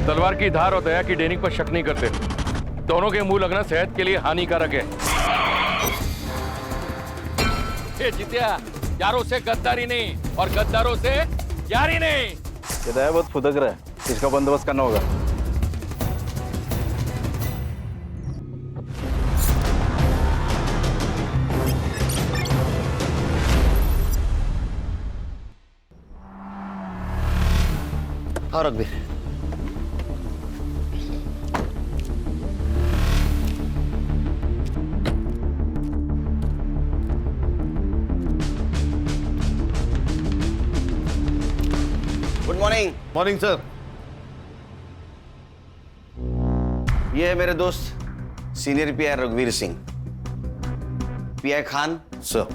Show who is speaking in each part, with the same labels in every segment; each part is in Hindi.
Speaker 1: तलवार की धार और दया की ट्रेनिंग पर शक नहीं करते। दोनों के मुंह लगना सेहत के लिए हानिकारक है। ये जितिया, यारों से गद्दारी नहीं और गद्दारों से यारी नहीं।
Speaker 2: ये दया बहुत फुदक रहा है, इसका बंदोबस्त करना होगा।
Speaker 3: और रघुवीर, गुड मॉर्निंग।
Speaker 4: Morning sir.
Speaker 3: ये है मेरे दोस्त सीनियर पीआई रघुवीर सिंह, पीआई खान
Speaker 4: सर।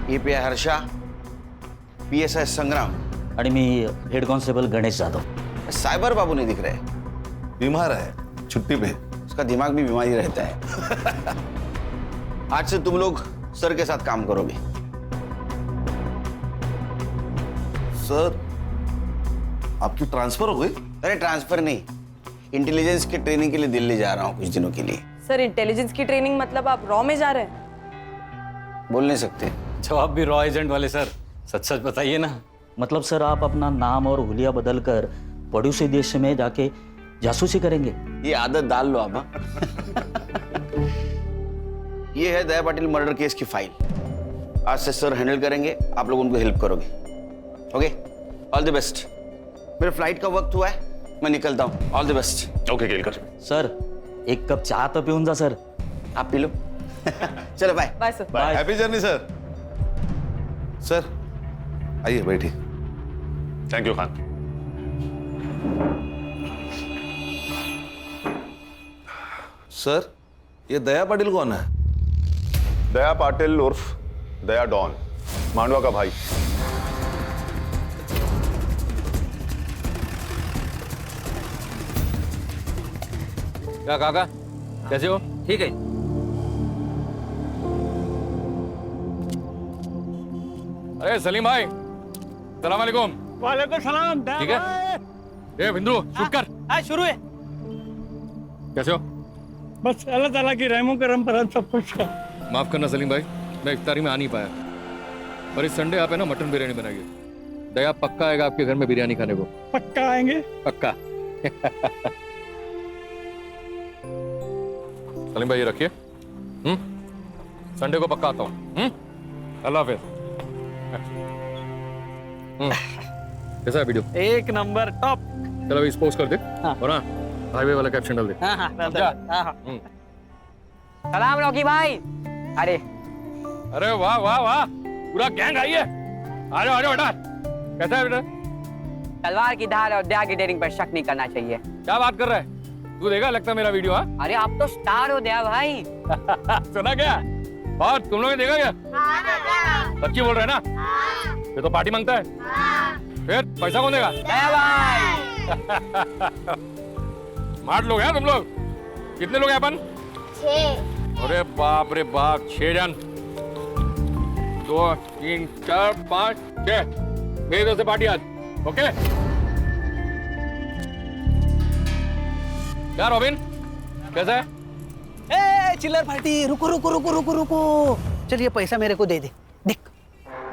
Speaker 3: ये पीआई हर्षा, पीएसआई संग्राम
Speaker 5: आणि मी head constable Ganesh Jadhav.
Speaker 3: Cyber Babu नहीं दिख रहे,
Speaker 4: बीमार है, छुट्टी पे।
Speaker 3: उसका दिमाग भी बीमारी रहता है। आज से तुम लोग सर के साथ काम करोगे।
Speaker 4: सर, आपकी ट्रांसफर हो गई?
Speaker 3: अरे ट्रांसफर नहीं, इंटेलिजेंस की ट्रेनिंग के लिए दिल्ली जा रहा हूँ कुछ दिनों के लिए।
Speaker 6: सर इंटेलिजेंस की ट्रेनिंग मतलब आप रॉ में जा रहे हैं?
Speaker 3: बोल नहीं सकते।
Speaker 7: जवाब भी रॉ एजेंट वाले सर, सच सच बताइए ना।
Speaker 5: मतलब सर आप अपना नाम और हुलिया बदल कर पड़ोसी देश में जाके जासूसी करेंगे?
Speaker 3: ये आदत डाल लो आप। ये है दया पाटिल मर्डर केस की फाइल। आज से सर हैंडल करेंगे, आप लोग उनको हेल्प करोगे। Okay, all the best. मेरे फ्लाइट का वक्त हुआ है, मैं निकलता हूँ। All the best.
Speaker 1: Okay Kelkar.
Speaker 5: Sir एक कप चाय तो पिऊन जा सर।
Speaker 3: आप पी लो। चलो bye.
Speaker 6: Bye sir.
Speaker 4: Bye. Happy journey sir. Sir आइए बैठिए।
Speaker 1: Thank you Khan.
Speaker 4: सर, ये दया पाटिल कौन है?
Speaker 8: दया पाटिल उर्फ दया डॉन, मांडवा का भाई।
Speaker 1: क्या काका, कैसे हो?
Speaker 7: ठीक है।
Speaker 1: अरे सलीम भाई, सलाम वालेकुम।
Speaker 9: वालेकुम सलाम।
Speaker 1: ठीक है। ए बिंदु, शूट कर।
Speaker 9: हाँ शुरू है।
Speaker 1: कैसे हो?
Speaker 9: बस अल्लाह ताला की रहमो करम पर हम सब कुछ है।
Speaker 1: माफ करना सलीम भाई, मैं इफ्तारी में आ नहीं पाया, और इस संडे आप है ना मटन बिरयानी बनाइए। दया पक्का आएगा आपके घर में बिरयानी खाने को।
Speaker 9: पक्का आएंगे।
Speaker 1: पक्का। सलीम भाई ये रखिए। संडे को पक्का आता हूँ। अल्लाह हाफिज। कैसा है वीडियो?
Speaker 9: एक नंबर टॉप।
Speaker 1: चलो अभी पोस्ट कर दे।
Speaker 9: हाँ।
Speaker 1: और हाँ, हाईवे वाला कैप्शन डाल दे।
Speaker 9: हाँ हाँ
Speaker 1: समझा?
Speaker 10: सलाम रॉकी भाई। अरे
Speaker 1: अरे वाह वाह वाह, पूरा गैंग आई है। आ जाओ बेटा। कैसा है बेटा?
Speaker 10: तलवार की धार और दया की डेयरिंग पर शक नहीं करना चाहिए।
Speaker 1: क्या बात कर रहा है तू? देखा लगता है मेरा वीडियो? हाँ।
Speaker 10: अरे आप तो स्टार हो दया भाई।
Speaker 1: सुना क्या? और तुम लोगों ने देखा क्या? सच्ची बोल रहे हैं ना? ये तो पार्टी मांगता है। फिर पैसा कौन देगा?
Speaker 10: दया भाई।
Speaker 1: स्मार्ट लोग हैं तुम लोग। कितने लोग हैं अपन?
Speaker 11: 6।
Speaker 1: अरे बाप रे बाप, 6 जन। 2 3 4 5 6 मेरी तरफ से पार्टी आज। ओके क्या रॉबिन, कैसा है?
Speaker 9: ए चिल्लर पार्टी, रुको रुको रुको रुको रुको। चल ये पैसा मेरे को दे दे। देख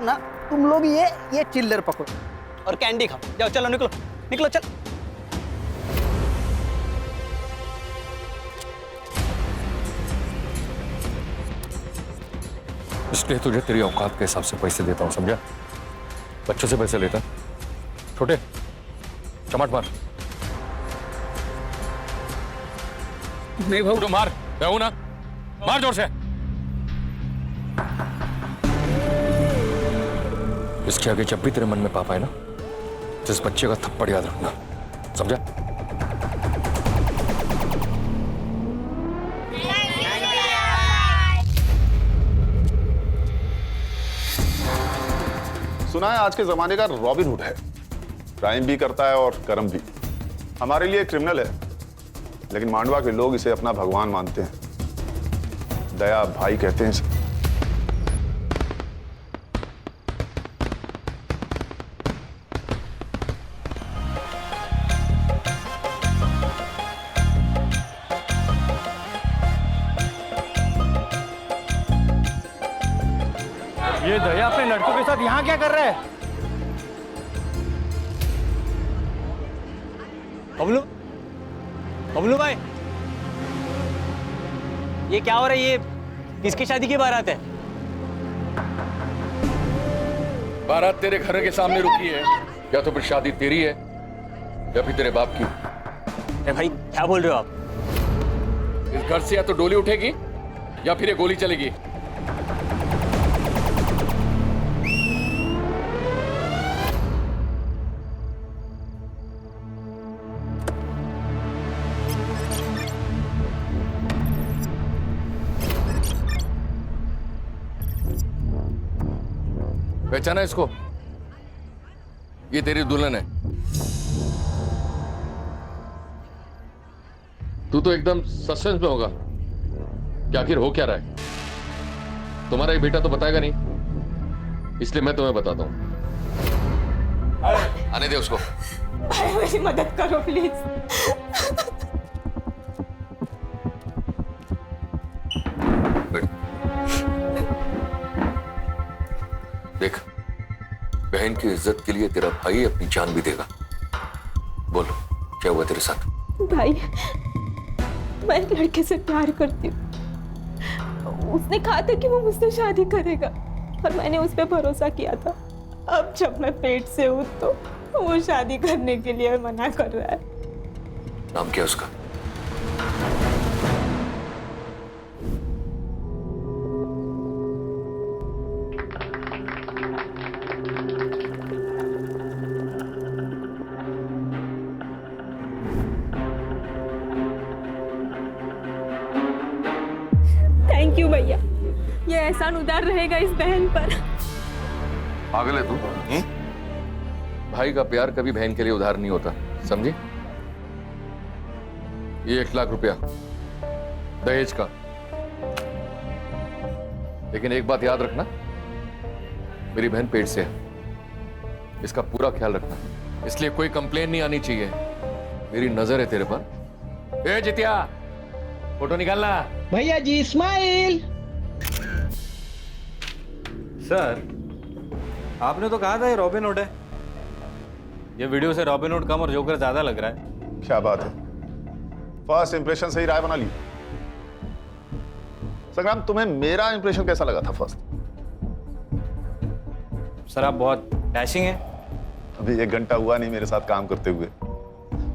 Speaker 9: ना, तुम लोग ये चिल्लर पकड़ो और कैंडी खाओ। जाओ चलो, निकलो निकलो चल।
Speaker 1: इसलिए तुझे तेरी औकात के हिसाब से पैसे देता हूँ, समझा? बच्चों से पैसे लेता छोटे चमाट मार।
Speaker 9: नहीं भाऊ,
Speaker 1: तो मार कहूँ ना, मार जोर से। इसके आगे जब भी तेरे मन में पाप आए ना, तो इस बच्चे का थप्पड़ याद रखना, समझा?
Speaker 8: सुना है आज के जमाने का रॉबिन हुड है, क्राइम भी करता है और कर्म भी। हमारे लिए क्रिमिनल है, लेकिन मांडवा के लोग इसे अपना भगवान मानते हैं। दया भाई कहते हैं इसे।
Speaker 9: ये दया अपने लड़कों के साथ यहाँ क्या कर रहा है?
Speaker 7: बबलू, बबलू भाई, ये क्या हो रहा है? ये किसकी शादी की बारात है?
Speaker 1: बारात तेरे घर के सामने रुकी है, या तो फिर शादी तेरी है या फिर तेरे बाप की।
Speaker 7: अरे भाई क्या बोल रहे हो आप?
Speaker 1: इस घर से या तो डोली उठेगी या फिर ये गोली चलेगी। पहचाना इसको? ये तेरी दुल्हन है। तू तो एकदम सस्पेंस में होगा कि आखिर हो क्या रहा है। तुम्हारा ये बेटा तो बताएगा नहीं, इसलिए मैं तुम्हें बताता हूं। आने दे उसको।
Speaker 6: भाई मेरी मदद करो प्लीज।
Speaker 1: देख, बहन की इज्जत के लिए तेरा भाई अपनी जान भी देगा। बोल, क्या हुआ तेरे साथ?
Speaker 6: भाई मैं एक लड़के से प्यार करती हूँ। उसने कहा था कि वो मुझसे शादी करेगा और मैंने उस पर भरोसा किया था। अब जब मैं पेट से हूँ तो वो शादी करने के लिए मना कर रहा है।
Speaker 1: नाम क्या उसका?
Speaker 6: थैंक यू भैया, ये एहसान उदार रहेगा इस बहन पर।
Speaker 1: पागल है तू? भाई का प्यार कभी बहन के लिए उधार नहीं होता, समझी? ये 1 लाख रुपया दहेज का। लेकिन एक बात याद रखना, मेरी बहन पेट से है, इसका पूरा ख्याल रखना, इसलिए कोई कंप्लेन नहीं आनी चाहिए। मेरी नजर है तेरे पर। ए जितिया, फोटो निकालना।
Speaker 9: भैया जी स्माइल।
Speaker 7: सर, आपने तो कहा था ये रॉबिन हुड है। ये वीडियो से रॉबिन हुड कम और जोकर ज्यादा लग रहा है।
Speaker 8: क्या बात है, फर्स्ट इंप्रेशन से ही राय बना ली। संग्राम, तुम्हें मेरा इंप्रेशन कैसा लगा था फर्स्ट?
Speaker 7: सर आप बहुत डैशिंग हैं।
Speaker 8: अभी 1 घंटा हुआ नहीं मेरे साथ काम करते हुए,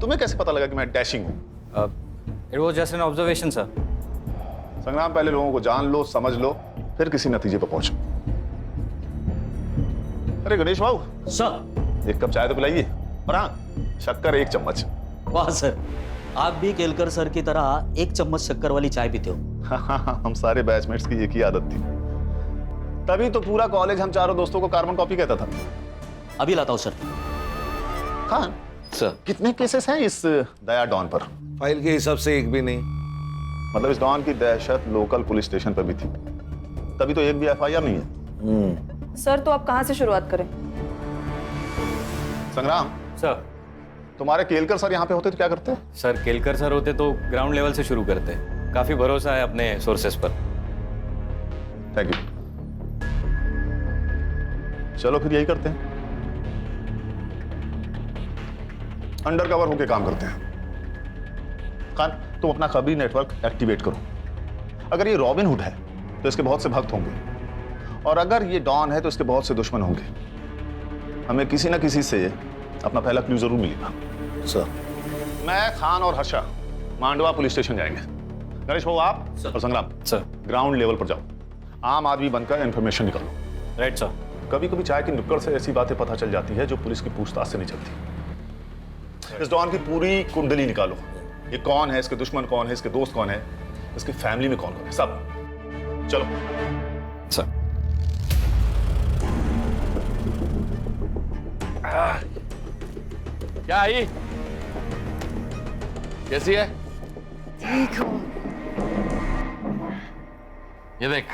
Speaker 8: तुम्हें कैसे पता लगा कि मैं डैशिंग हूं?
Speaker 7: It was just an observation sir.
Speaker 8: संग्राम, पहले लोगों को जान लो, समझ लो, फिर किसी नतीजे पर पहुंचो। अरे गणेश बाबू,
Speaker 5: सर।
Speaker 8: 1 कप चाय तो पिलाइए, और हाँ, शक्कर 1 चम्मच।
Speaker 5: वाह सर, आप भी केलकर सर की तरह 1 चम्मच शक्कर वाली चाय पीते हो।
Speaker 8: हाँ, हम सारे बैचमेट्स की एक ही आदत थी, तभी तो पूरा कॉलेज हम चारों दोस्तों को कार्बन कॉपी कहता था।
Speaker 5: अभी लाता हूँ सर।
Speaker 8: खान
Speaker 4: सर,
Speaker 8: कितने केसेस हैं इस दया डॉन पर?
Speaker 4: फाइल के हिसाब से एक भी नहीं।
Speaker 8: मतलब इस डॉन की दहशत लोकल पुलिस स्टेशन पर भी थी, तभी तो एक भी FIR नहीं है।
Speaker 6: सर तो आप कहाँ से शुरुआत करें?
Speaker 8: संग्राम
Speaker 7: सर।
Speaker 8: तुम्हारे केलकर सर यहाँ पे होते तो क्या करते?
Speaker 7: सर केलकर सर होते तो ग्राउंड लेवल से शुरू करते। काफी भरोसा है अपने सोर्सेस पर।
Speaker 8: Thank you. चलो फिर यही करते हैं, अंडर कवर होके काम करते हैं। खान, तुम अपना खबरी नेटवर्क एक्टिवेट करो। अगर ये रॉबिन हुड है तो इसके बहुत से भक्त होंगे, और अगर ये डॉन है तो इसके बहुत से दुश्मन होंगे। हमें किसी ना किसी से अपना पहला क्लू जरूर मिलेगा।
Speaker 4: सर,
Speaker 8: मैं, खान और हर्षा मांडवा पुलिस स्टेशन जाएंगे। गणेश बाबू आप और संग्राम
Speaker 7: सर।
Speaker 8: ग्राउंड लेवल पर जाओ, आम आदमी बनकर इंफॉर्मेशन निकालो।
Speaker 7: Right sir.
Speaker 8: कभी कभी चाय की नुक्कड़ से ऐसी बातें पता चल जाती है जो पुलिस की पूछताछ से नहीं चलती। इस डॉन की पूरी कुंडली निकालो, ये कौन है, इसके दुश्मन कौन है, इसके दोस्त कौन है, इसकी फैमिली में कौन कौन है, सब। चलो
Speaker 7: सर।
Speaker 1: क्या आई? कैसी है?
Speaker 6: ठीक हूँ।
Speaker 1: ये देख,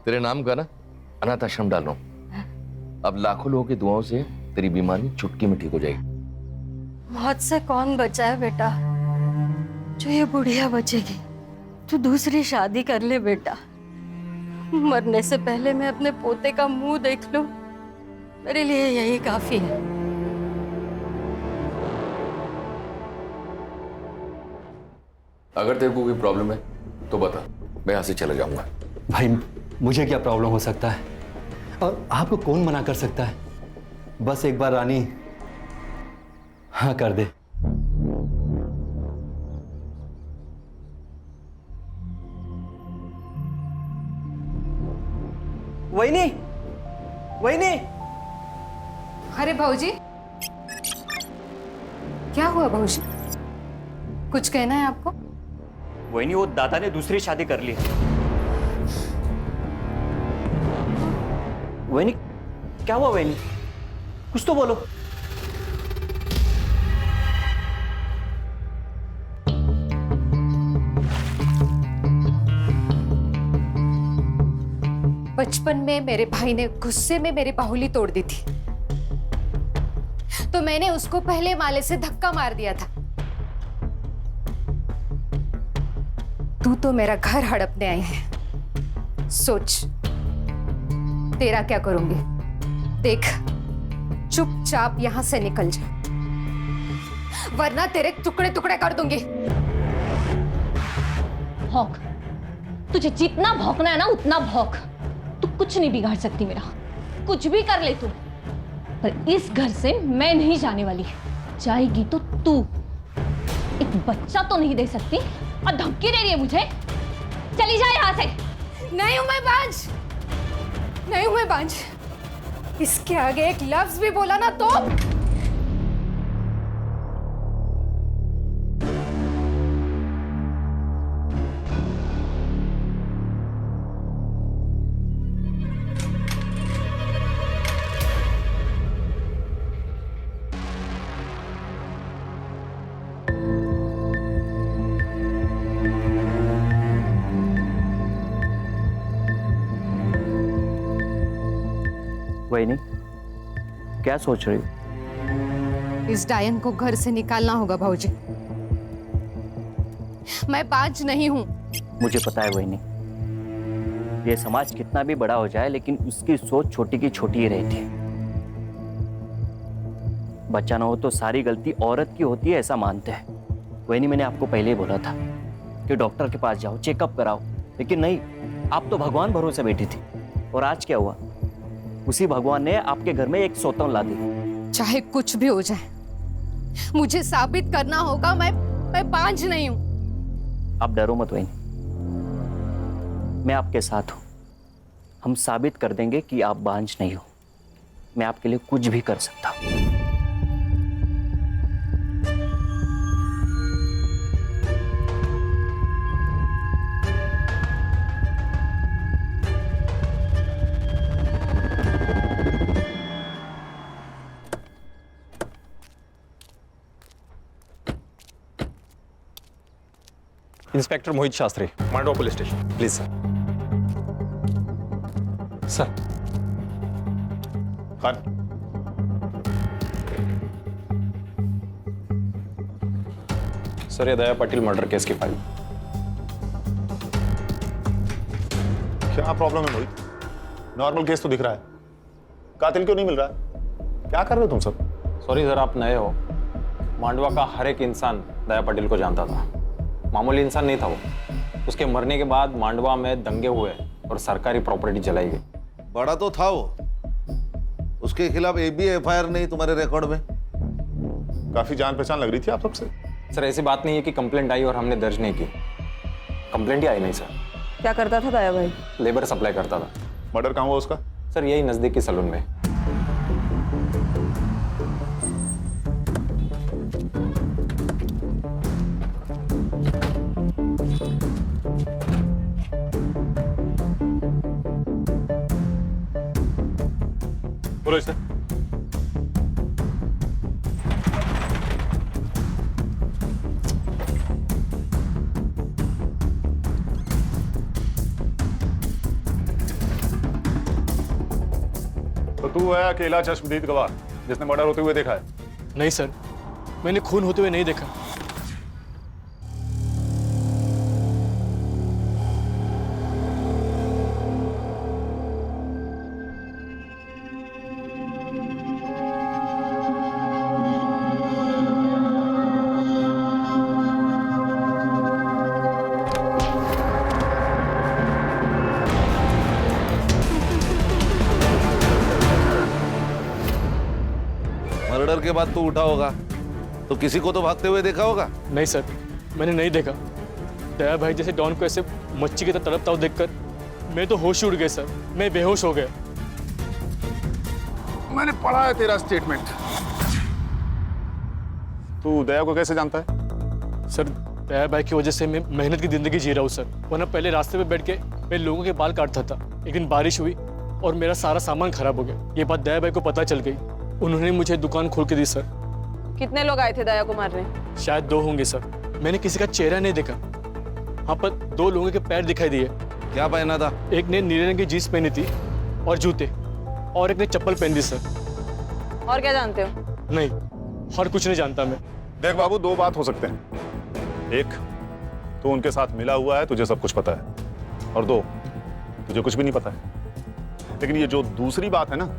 Speaker 1: तेरे नाम का ना अनाथ आश्रम डाल रहा हूं। अब लाखों लोगों की दुआओं से तेरी बीमारी चुटकी में ठीक हो जाएगी।
Speaker 11: मौत से कौन बचा है बेटा? जो ये बुढ़िया बचेगी। तू दूसरी शादी कर ले बेटा, मरने से पहले मैं अपने पोते का मुंह देख लूं, मेरे लिए यही काफी है।
Speaker 1: अगर तेरे को कोई प्रॉब्लम है तो बता, मैं यहां से चला जाऊंगा।
Speaker 12: भाई मुझे क्या प्रॉब्लम हो सकता है और आपको कौन मना कर सकता है? बस एक बार रानी हाँ कर दे।
Speaker 9: वहीनी, वहीनी,
Speaker 11: अरे भाऊजी, क्या हुआ भाऊजी? कुछ कहना है आपको?
Speaker 5: वही नहीं, वो दादा ने दूसरी शादी कर ली। वही नहीं, क्या हुआ? वही नहीं, कुछ तो बोलो।
Speaker 11: बचपन में मेरे भाई ने गुस्से में मेरी बाहुली तोड़ दी थी, तो मैंने उसको पहले माले से धक्का मार दिया था। तू तो मेरा घर हड़पने आई है, सोच तेरा क्या करूंगी। देख, चुपचाप यहां से निकल जा, वरना तेरे टुकड़े टुकड़े कर दूंगी।
Speaker 6: भौंक, तुझे जितना भौंकना है ना उतना भौंक। तू कुछ नहीं बिगाड़ सकती मेरा, कुछ भी कर ले तू, पर इस घर से मैं नहीं जाने वाली। जाएगी तो तू। एक बच्चा तो नहीं दे सकती और धमकी दे रही है मुझे। चली जा यहां से।
Speaker 11: नहीं हूं मैं बांझ, नहीं हूं मैं बांझ। इसके आगे एक लफ्ज भी बोला ना तो
Speaker 5: वही नहीं, क्या सोच रही हो?
Speaker 11: इस डायन को घर से निकालना होगा भाऊजी। मैं बांझ नहीं हूं।
Speaker 5: मुझे पता है वही नहीं, ये समाज कितना भी बड़ा हो जाए लेकिन उसकी सोच छोटी की छोटी ही रहती है। बच्चा ना हो तो सारी गलती औरत की होती है, ऐसा मानते हैं। वही नहीं, मैंने आपको पहले ही बोला था कि डॉक्टर के पास जाओ, चेकअप कराओ, लेकिन नहीं, आप तो भगवान भरोसे बैठी थी। और आज क्या हुआ? उसी भगवान ने आपके घर में एक सौतन ला दी।
Speaker 11: चाहे कुछ भी हो जाए, मुझे साबित करना होगा मैं बांझ नहीं हूं।
Speaker 5: आप डरो मत वही, मैं आपके साथ हूं। हम साबित कर देंगे कि आप बांझ नहीं हो। मैं आपके लिए कुछ भी कर सकता हूं।
Speaker 7: Inspector Mohit Shastri, Mandwa police station, please sir. Sir.
Speaker 8: Khan,
Speaker 7: sir, ये दया पाटिल मर्डर केस की फाइल।
Speaker 8: क्या प्रॉब्लम है मोहित? नॉर्मल केस तो दिख रहा है, कातिल क्यों नहीं मिल रहा है? क्या कर रहे हो तुम सब?
Speaker 7: सॉरी सर, आप नए हो। मांडवा का हर एक इंसान दया पाटिल को जानता था। मामूली इंसान नहीं था वो। उसके मरने के बाद मांडवा में दंगे हुए और सरकारी प्रॉपर्टी जलाई गई।
Speaker 4: बड़ा तो था वो, उसके खिलाफ एक भी एफआईआर नहीं तुम्हारे रिकॉर्ड में?
Speaker 8: काफी जान पहचान लग रही थी आप सबसे।
Speaker 7: सर, ऐसी बात नहीं है कि कंप्लेंट आई और हमने दर्ज नहीं की। कंप्लेंट ही आई नहीं सर।
Speaker 10: क्या करता था दया भाई?
Speaker 7: लेबर सप्लाई करता था।
Speaker 8: मर्डर कहाँ हुआ उसका?
Speaker 7: सर, यही नजदीकी सलून में।
Speaker 8: बोलो इसे। तो तू है अकेला चश्मदीद गवाह जिसने मर्डर होते हुए देखा है?
Speaker 12: नहीं सर, मैंने खून होते हुए नहीं देखा।
Speaker 4: मर्डर के बाद तू उठा होगा तो किसी को तो भागते हुए देखा होगा।
Speaker 13: नहीं सर, मैंने नहीं देखा। दया भाई जैसे डॉन को ऐसे मच्छी की तरह तड़पता हुआ देखकर मैं तो होश ही उड़ गया सर, मैं बेहोश हो गया।
Speaker 8: मैंने पढ़ा है तेरा स्टेटमेंट। तू दया को कैसे जानता है?
Speaker 13: सर दया भाई की वजह से मैं मेहनत की जिंदगी जी रहा हूँ सर, वरना पहले रास्ते पे बैठ के मैं लोगों के बाल काटता था। एक दिन बारिश हुई और मेरा सारा सामान खराब हो गया। ये बात दया भाई को पता चल गई, उन्होंने मुझे दुकान खोल के दी सर।
Speaker 6: कितने लोग आए थे दया को मारने?
Speaker 13: शायद 2 होंगे सर, मैंने किसी का चेहरा नहीं देखा। हाँ पर 2 लोगों के पैर दिखाई दिए।
Speaker 4: क्या पहना था?
Speaker 13: एक ने नीले रंग की जीन्स पहनी थी और जूते, और एक ने चप्पल पहन दी सर।
Speaker 6: और क्या जानते हो?
Speaker 13: नहीं, और कुछ नहीं जानता मैं।
Speaker 8: देख बाबू, 2 बात हो सकते हैं। एक, तू उनके साथ मिला हुआ है, तुझे सब कुछ पता है, और 2, तुझे कुछ भी नहीं पता है। लेकिन ये जो दूसरी बात है ना,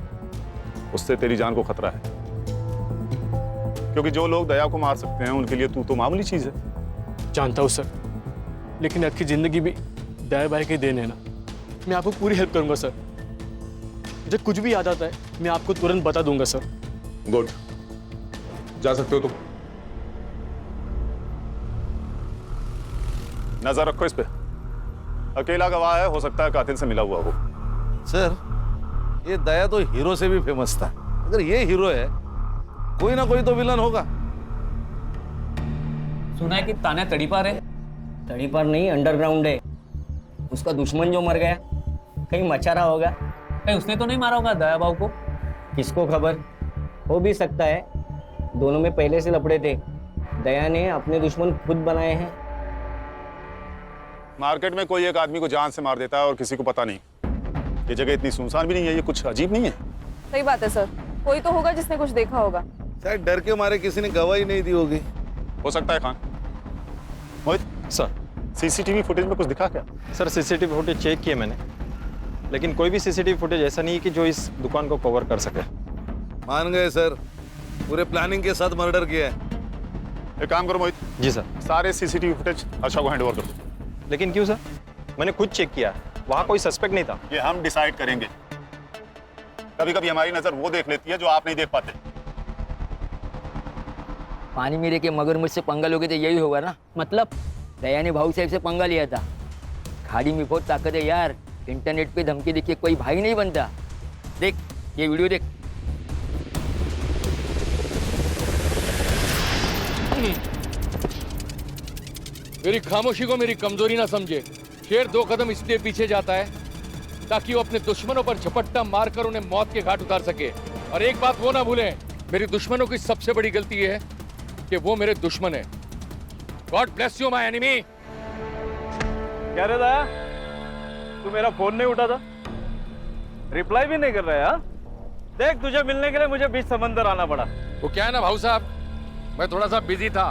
Speaker 8: उससे तेरी जान को खतरा है, क्योंकि जो लोग दया को मार सकते हैं उनके लिए तू तो मामूली चीज है।
Speaker 13: जानता हूँ सर, लेकिन आपकी जिंदगी भी दया भाई के देन है ना। मैं आपको पूरी हेल्प करूंगा सर। मुझे कुछ भी याद आता है मैं आपको तुरंत बता दूंगा सर।
Speaker 8: गुड, जा सकते हो तुम। नजर रखो इस पे, अकेला गवाह है, हो सकता है कातिल से मिला हुआ हो।
Speaker 4: सर, ये दया तो हीरो से भी फेमस था। अगर ये हीरो है, कोई ना कोई तो विलन होगा।
Speaker 5: सुना है कि तान्या तड़ीपार है। तड़ीपार नहीं, अंडरग्राउंड है। उसका दुश्मन जो मर गया कहीं मचा रहा होगा। कहीं उसने तो नहीं मारा होगा दया बाबू को? किसको खबर, हो भी सकता है। दोनों में पहले से लपड़े थे। दया ने अपने दुश्मन खुद बनाए हैं।
Speaker 8: मार्केट में कोई एक आदमी को जान से मार देता है और किसी को पता नहीं। ये जगह इतनी सुनसान भी नहीं है, ये कुछ अजीब नहीं है?
Speaker 6: सही बात है सर, कोई तो होगा जिसने कुछ देखा होगा।
Speaker 4: शायद डर के मारे किसी ने गवाही नहीं दी होगी।
Speaker 8: हो सकता है। खान, मोहित
Speaker 7: सर,
Speaker 8: सीसीटीवी फुटेज में कुछ दिखा क्या?
Speaker 7: सर सीसीटीवी फुटेज चेक किए मैंने, लेकिन कोई भी सीसीटीवी फुटेज ऐसा नहीं है कि जो इस दुकान को कवर कर सके।
Speaker 4: मान गए सर, पूरे प्लानिंग के साथ मर्डर किया है।
Speaker 8: एक काम करो मोहित।
Speaker 7: जी सर।
Speaker 8: सारे सीसीटीवी फुटेज हर्षा को हैंडओवर कर दो।
Speaker 7: लेकिन क्यों सर? मैंने खुद चेक किया, वहां कोई सस्पेक्ट नहीं था।
Speaker 8: ये हम डिसाइड करेंगे। कभी कभी हमारी नजर वो देख लेती है जो आप नहीं देख पाते।
Speaker 10: पानी में के मगर मुझसे पंगा लोगे तो यही होगा ना। मतलब दया ने भाऊ साहब से पंगा लिया था। खाड़ी में बहुत ताकत है यार। इंटरनेट पे धमकी देखिए कोई भाई नहीं बनता। देख ये वीडियो देख।
Speaker 1: मेरी खामोशी को मेरी कमजोरी ना समझे। शेर 2 कदम इसलिए पीछे जाता है ताकि वो अपने दुश्मनों पर झपट्टा मारकर उन्हें मौत के घाट उतार सके। और एक बात वो ना भूलें, मेरी दुश्मनों की सबसे बड़ी गलती ये है कि वो मेरे दुश्मन है। God bless you my enemy.
Speaker 2: क्या रे दया, तू मेरा फोन नहीं उठा था, रिप्लाई भी नहीं कर रहा है? हाँ? देख, तुझे मिलने के लिए मुझे बीच समंदर आना पड़ा।
Speaker 1: वो क्या है ना भाऊ साहब, मैं थोड़ा सा बिजी था।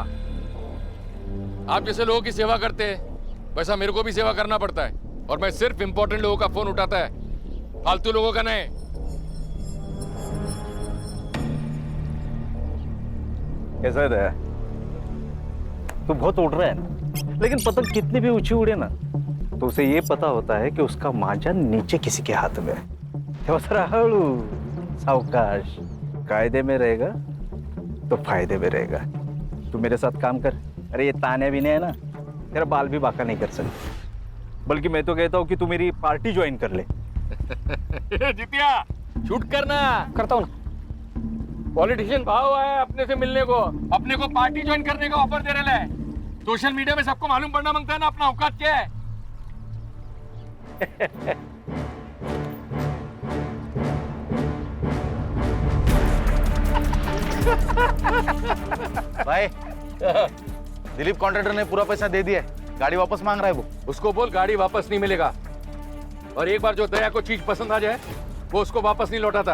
Speaker 1: आप जैसे लोगों की सेवा करते हैं वैसा मेरे को भी सेवा करना पड़ता है, और मैं सिर्फ इंपॉर्टेंट लोगों का फोन उठाता है, फालतू लोगों का नहीं।
Speaker 2: कैसा है दया? तू बहुत उड़ रहा है ना, लेकिन पतंग कितनी भी ऊंची उड़े ना तो उसे ये पता होता है कि उसका मांझा नीचे किसी के हाथ में है। हळू सावकाश, कायदे में रहेगा तो फायदे में रहेगा। तू मेरे साथ काम कर। अरे ये ताने भी नहीं है ना, तेरा बाल भी बाका नहीं कर सकते। बल्कि मैं तो कहता हूँ कि तू मेरी पार्टी ज्वाइन कर ले।
Speaker 1: जितिया शूट करना।
Speaker 5: करता हूँ ना।
Speaker 1: पॉलिटिशियन भाव आया अपने से मिलने को, अपने को पार्टी ज्वाइन करने का ऑफर दे रहे हैं। सोशल मीडिया में सबको मालूम पड़ना मांगता है ना अपना औकात क्या है।
Speaker 4: भाई, दिलीप कॉन्ट्रैक्टर ने पूरा पैसा दे दिया है, गाड़ी वापस मांग रहा है वो।
Speaker 1: उसको बोल गाड़ी वापस नहीं मिलेगा, और एक बार जो दया को चीज पसंद आ जाए वो उसको वापस नहीं लौटाता।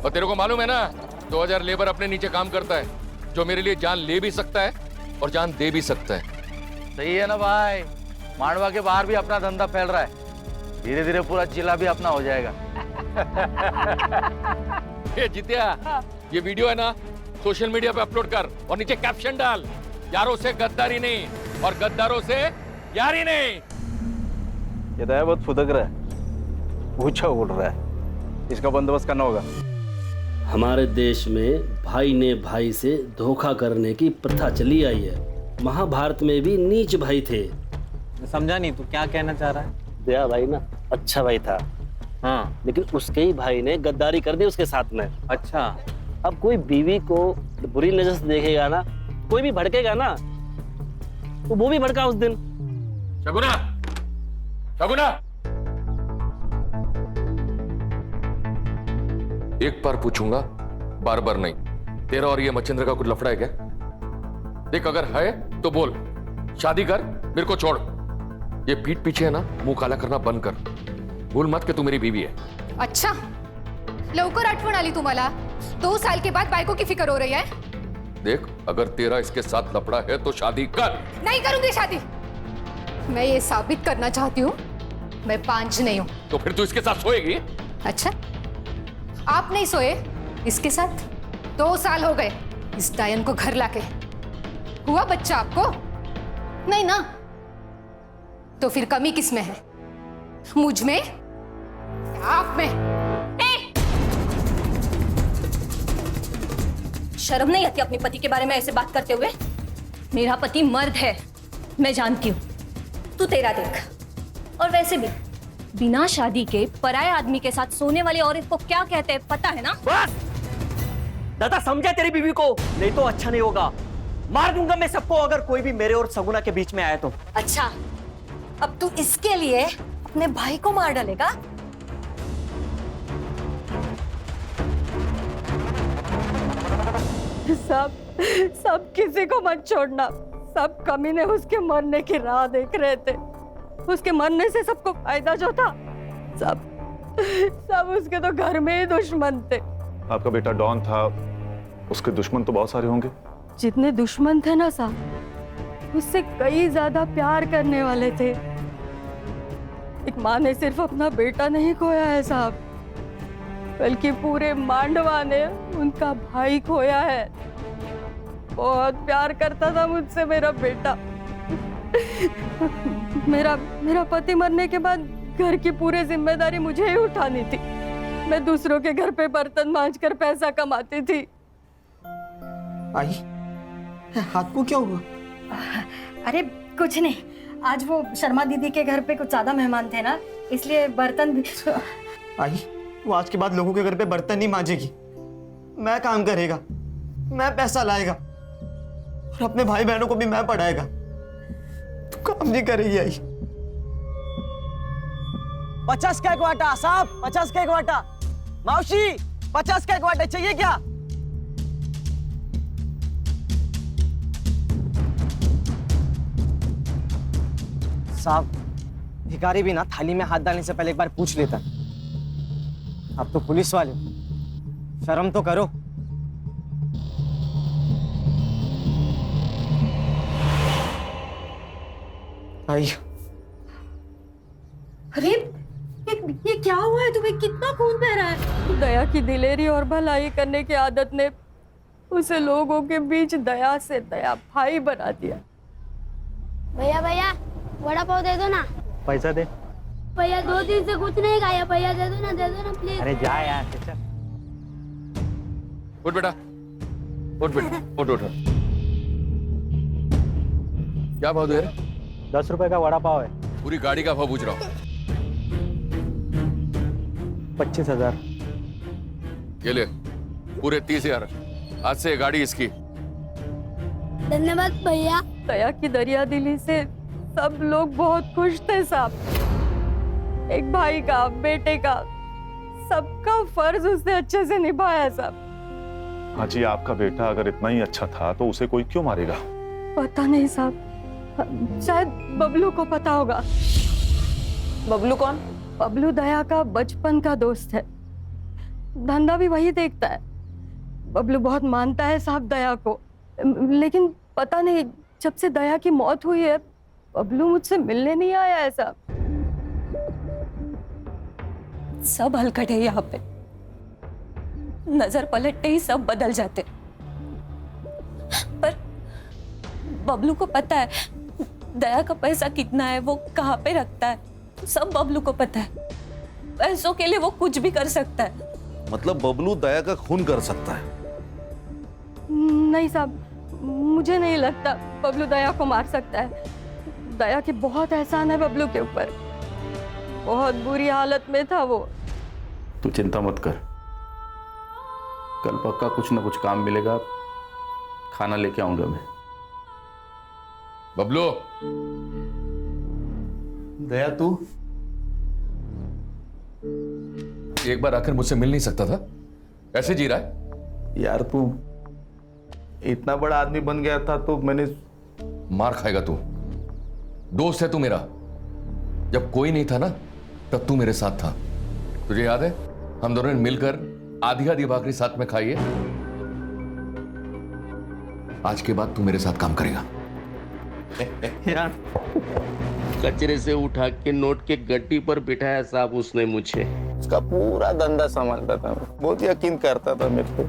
Speaker 1: और तेरे को मालूम है ना, 2000 लेबर अपने नीचे काम करता है, जो मेरे लिए जान ले भी सकता है और जान दे भी सकता है।
Speaker 4: सही है ना भाई, मांडवा के बाहर भी अपना धंधा फैल रहा है, धीरे धीरे पूरा जिला भी अपना हो जाएगा।
Speaker 1: ये जितिया, ये वीडियो है ना, सोशल मीडिया पे अपलोड कर और नीचे कैप्शन डाल, यारों से गद्दारी नहीं और गद्दारों से यारी नहीं।
Speaker 2: ये दया बहुत फुदक रहा है, ऊंचा उड़ रहा है, इसका बंदोबस्त करना होगा।
Speaker 14: हमारे देश में भाई ने भाई से धोखा करने की प्रथा चली आई है। महाभारत में भी नीच भाई थे।
Speaker 7: समझा नहीं, तू क्या कहना चाह रहा है?
Speaker 14: दया भाई ना अच्छा भाई था,
Speaker 7: हाँ,
Speaker 14: लेकिन उसके ही भाई ने गद्दारी कर दी उसके साथ में।
Speaker 7: अच्छा।
Speaker 14: अब कोई बीवी को बुरी नजर से देखेगा ना, कोई भी भड़केगा ना, तो वो भी भड़का उस दिन।
Speaker 1: शगुना, शगुना, एक बार पूछूंगा, बार बार नहीं। तेरा और ये मच्छिंद्र का कुछ लफड़ा है क्या? देख, अगर है तो बोल, शादी कर, मेरे को छोड़। ये पीठ पीछे है ना, मुंह काला करना बंद कर। भूल मत कि तू मेरी बीवी है।
Speaker 11: अच्छा, लवकर आठवण आली तुम्हाला? 2 साल के बाद बायको की फिक्र हो रही है?
Speaker 1: देख, अगर तेरा इसके साथ लफड़ा है तो शादी कर।
Speaker 11: नहीं करूंगी शादी। मैं ये साबित करना चाहती हूँ मैं पांच नहीं हूँ।
Speaker 1: तो फिर तू इसके साथ सोएगी?
Speaker 11: अच्छा, आप नहीं सोए इसके साथ? 2 साल हो गए इस डायन को घर लाके। हुआ बच्चा आपको? नहीं ना? तो फिर कमी किस में है? मुझ में? आप में?
Speaker 6: शर्म नहीं आती अपने पति के बारे में ऐसे बात करते हुए? मेरा पति मर्द है, मैं जानती हूँ। तू तेरा देख। और वैसे भी बिना शादी के पराये आदमी के साथ सोने वाली औरत को क्या कहते हैं पता है ना?
Speaker 5: बस दादा, समझा तेरी बीवी को, नहीं तो अच्छा नहीं होगा। मार दूंगा मैं सबको अगर कोई भी मेरे और सगुना के बीच में आया तो।
Speaker 6: अच्छा, अब तू इसके लिए अपने भाई को मार डालेगा? सब किसी को मत छोड़ना। सब कमीने उसके मरने की राह देख रहे थे। उसके मरने से सबको फायदा जो था, सब उसके तो घर में ही दुश्मन थे।
Speaker 8: आपका बेटा डॉन था, उसके दुश्मन तो बहुत सारे होंगे।
Speaker 6: जितने दुश्मन थे ना साहब, उससे कई ज्यादा प्यार करने वाले थे। एक माँ ने सिर्फ अपना बेटा नहीं खोया है साहब, बल्कि पूरे मांडवा ने उनका भाई खोया है। बहुत प्यार करता था मुझसे मेरा बेटा। मेरा पति मरने के बाद घर की पूरी जिम्मेदारी मुझे ही उठानी थी। मैं दूसरों के घर पे बर्तन मांजकर पैसा कमाती थी।
Speaker 9: आई, हाथ को क्या हुआ?
Speaker 6: अरे कुछ नहीं, आज वो शर्मा दीदी के घर पे कुछ ज्यादा मेहमान थे ना, इसलिए बर्तन भी।
Speaker 9: आई, वो आज के बाद लोगों के घर पे बर्तन नहीं मांजेगी। मैं काम करेगा, मैं पैसा लाएगा और अपने भाई बहनों को भी मैं पढ़ाएगा। तू काम नहीं करेगी आई।
Speaker 5: 50 का एक वाटा साहब, 50 का एक वाटा। मौसी 50 का एक वाटा चाहिए क्या? साहब, भिखारी भी ना थाली में हाथ डालने से पहले एक बार पूछ लेता। आप तो पुलिस वाले हो, शर्म तो करो।
Speaker 9: आई,
Speaker 6: अरे ये क्या हुआ है तुम्हें? कितना खून बह रहा है? दया की दिलेरी और भलाई करने की आदत ने उसे लोगों के बीच दया से दया भाई बना दिया।
Speaker 15: भैया भैया, वड़ा पाव दे दो ना।
Speaker 2: पैसा दे।
Speaker 15: भैया 2 दिन से कुछ नहीं खाया। भैया दे दो ना प्लीज।
Speaker 2: अरे जा यार, चल।
Speaker 1: उठ बेटा, उठ बेटा, उठ उठ। क्या भाव दे रहे?
Speaker 2: 10 रुपए का वड़ा पाव है।
Speaker 1: पूरी गाड़ी का भाव पूछ रहा हूँ।
Speaker 2: 25,000।
Speaker 1: ये ले, पूरे 30,000। आज से ये गाड़ी इसकी।
Speaker 15: धन्यवाद भैया।
Speaker 6: दया की दरिया दिली से सब लोग बहुत खुश थे साहब। एक भाई का, बेटे का, सबका फर्ज उसने अच्छे से निभाया साहब।
Speaker 8: हाँ जी, आपका बेटा अगर इतना ही अच्छा था तो उसे कोई क्यों मारेगा?
Speaker 6: पता नहीं साहब, शायद बबलू को पता होगा।
Speaker 5: बबलू कौन?
Speaker 6: बबलू दया का बचपन का दोस्त है। धंधा भी वही देखता है। बबलू बहुत मानता है साहब दया को, लेकिन पता नहीं जब से दया की मौत हुई है बबलू मुझसे मिलने नहीं आया है साहब। सब हलकट है यहाँ पे, नजर पलटते ही सब बदल जाते। पर बबलू को पता है दया का पैसा कितना है, वो कहाँ पे रखता है, सब बबलू को पता है। पैसों के लिए वो कुछ भी कर सकता है।
Speaker 4: मतलब बबलू दया का खून कर सकता है?
Speaker 6: नहीं साहब, मुझे नहीं लगता बबलू दया को मार सकता है। दया के बहुत एहसान है बबलू के ऊपर, बहुत बुरी हालत में था वो।
Speaker 16: तू चिंता मत कर, कल पक्का कुछ ना कुछ काम मिलेगा, खाना लेके आऊंगा मैं।
Speaker 1: बबलू,
Speaker 12: दया तू
Speaker 1: एक बार आकर मुझसे मिल नहीं सकता था? कैसे जी रहा है?
Speaker 16: यार तू इतना बड़ा आदमी बन गया था तो मैंने।
Speaker 1: मार खाएगा तू। दोस्त है तू मेरा। जब कोई नहीं था ना तब तू मेरे साथ था। तुझे याद है हम दोनों ने मिलकर आधी आधी भाकरी साथ में खाई है। आज के बाद तू मेरे साथ काम करेगा।
Speaker 16: यार कचरे से उठा के नोट के गट्टी पर बिठाया साहब उसने मुझे। उसका पूरा धंधा संभालता था, बहुत यकीन करता था मेरे को।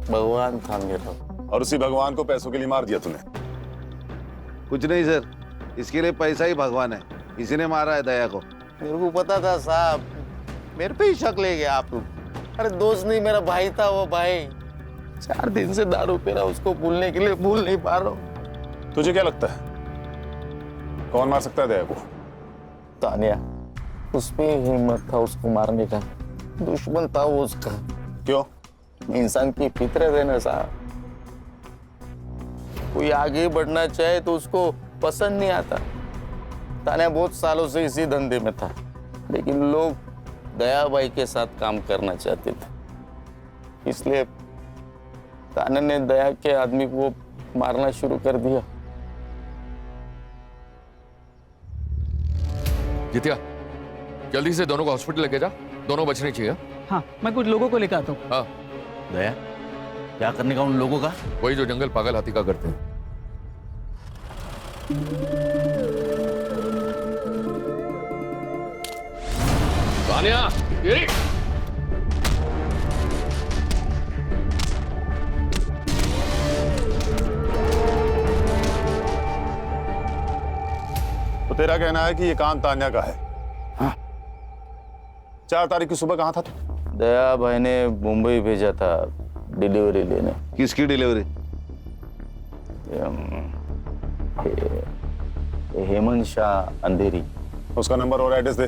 Speaker 16: भगवान था मेरा।
Speaker 8: और उसी भगवान को पैसों के लिए मार दिया तूने?
Speaker 4: कुछ नहीं सर, इसके लिए पैसा ही भगवान है, इसी ने मारा है दया को।
Speaker 16: मेरे को पता था साहब, मेरे पे ही शक ले गया आप लोग। अरे दोस्त नहीं, मेरा भाई था वो भाई। 4 दिन से दारू पी रहा, उसको भूलने के लिए भूल नहीं पा रहा हूँ।
Speaker 8: तुझे क्या लगता है कौन मार सकता है दया को?
Speaker 16: तानिया, उसमें हिम्मत था उसको मारने का। दुश्मन था वो उसका।
Speaker 8: क्यों?
Speaker 16: इंसान की फितरत है ना साहब, कोई आगे बढ़ना चाहे तो उसको पसंद नहीं आता। तानिया बहुत सालों से इसी धंधे में था, लेकिन लोग दया भाई के साथ काम करना चाहते थे, इसलिए तान्या ने दया के आदमी को मारना शुरू कर दिया।
Speaker 1: जितिया, जल्दी से दोनों को हॉस्पिटल लेके जा, दोनों बचने चाहिए।
Speaker 13: हाँ, मैं कुछ लोगों को लेकर आता हूँ।
Speaker 1: हाँ।
Speaker 4: दया, क्या करने का उन लोगों का?
Speaker 1: वही जो जंगल पागल हाथी का करते हैं। तानिया, ये
Speaker 8: तो तेरा कहना है कि ये काम तान्या का है? हाँ। 4 तारीख की सुबह कहाँ था तू?
Speaker 16: दया भाई ने मुंबई भेजा था डिलीवरी लेने।
Speaker 4: किसकी डिलीवरी?
Speaker 16: हेमंत शाह अंधेरी।
Speaker 8: उसका नंबर और एड्रेस दे।